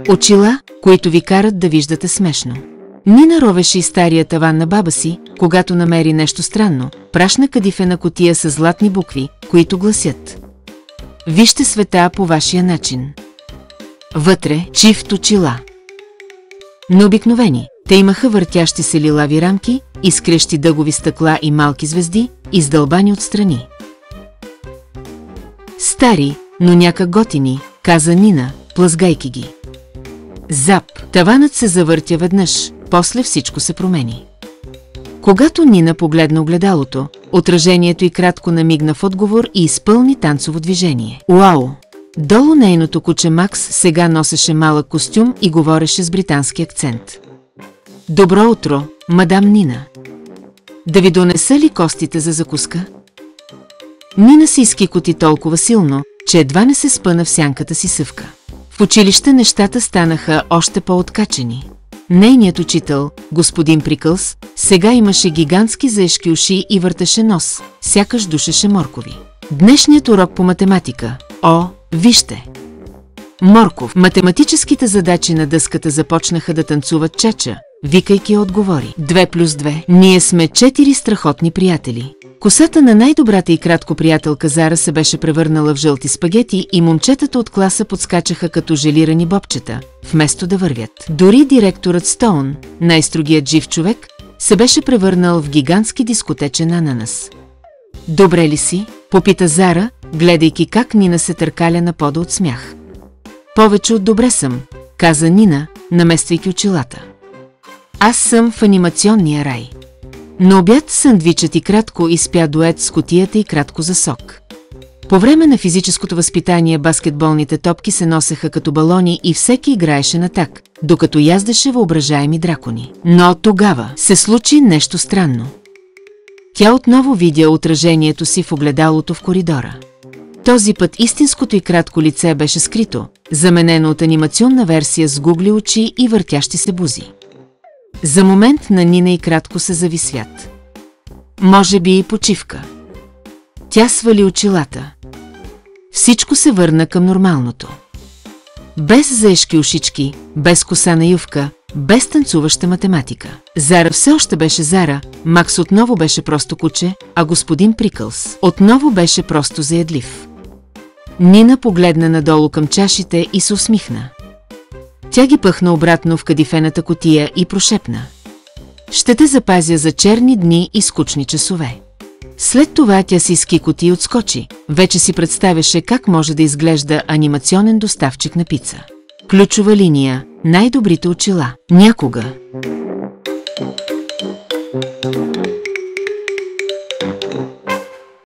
Очила, които ви карат да виждате смешно. Нина ровеше и стария таван на баба си, когато намери нещо странно, прашна кадифена кутия с златни букви, които гласят: "Вижте света по вашия начин." Вътре чифт очила. Необикновени, те имаха въртящи се лилави рамки, изкрещи дъгови стъкла и малки звезди, издълбани отстрани. "Стари, но някак готини", каза Нина, плъзгайки ги. Зап, таванът се завъртя веднъж, после всичко се промени. Когато Нина погледна огледалото, отражението й кратко намигна в отговор и изпълни танцово движение. Уау! Долу нейното куче Макс сега носеше малък костюм и говореше с британски акцент. "Добро утро, мадам Нина. Да ви донеса ли костите за закуска?" Нина се изкикоти толкова силно, че едва не се спъна в сянката си съвка. В училище нещата станаха още по-откачени. Нейният учител, господин Прикълс, сега имаше гигантски заешки уши и въртеше нос, сякаш душеше моркови. Днешният урок по математика. О, вижте! Морков. Математическите задачи на дъската започнаха да танцуват чача, викайки отговори. 2+2. Ние сме 4 страхотни приятели. Косата на най-добрата и кратко приятелка Зара се беше превърнала в жълти спагети и момчетата от класа подскачаха като желирани бобчета, вместо да вървят. Дори директорът Стоун, най-строгият жив човек, се беше превърнал в гигантски дискотечен ананас. "Добре ли си?" попита Зара, гледайки как Нина се търкаля на пода от смях. "Повече от добре съм", каза Нина, намествайки очилата. "Аз съм в анимационния рай." На обяд сандвичът и кратко изпя дует с кутията и кратко за сок. По време на физическото възпитание баскетболните топки се носеха като балони и всеки играеше на так, докато яздеше въображаеми дракони. Но тогава се случи нещо странно. Тя отново видя отражението си в огледалото в коридора. Този път истинското и кратко лице беше скрито, заменено от анимационна версия с гугли очи и въртящи се бузи. За момент на Нина и кратко се зави свят. Може би и почивка. Тя свали очилата. Всичко се върна към нормалното. Без заешки ушички, без коса на ювка, без танцуваща математика. Зара все още беше Зара, Макс отново беше просто куче, а господин Прикълс отново беше просто заядлив. Нина погледна надолу към чашите и се усмихна. Тя ги пъхна обратно в кадифената кутия и прошепна: "Ще те запазя за черни дни и скучни часове." След това тя си изкикоти и отскочи. Вече си представяше как може да изглежда анимационен доставчик на пица. Ключова линия, най-добрите очила. Някога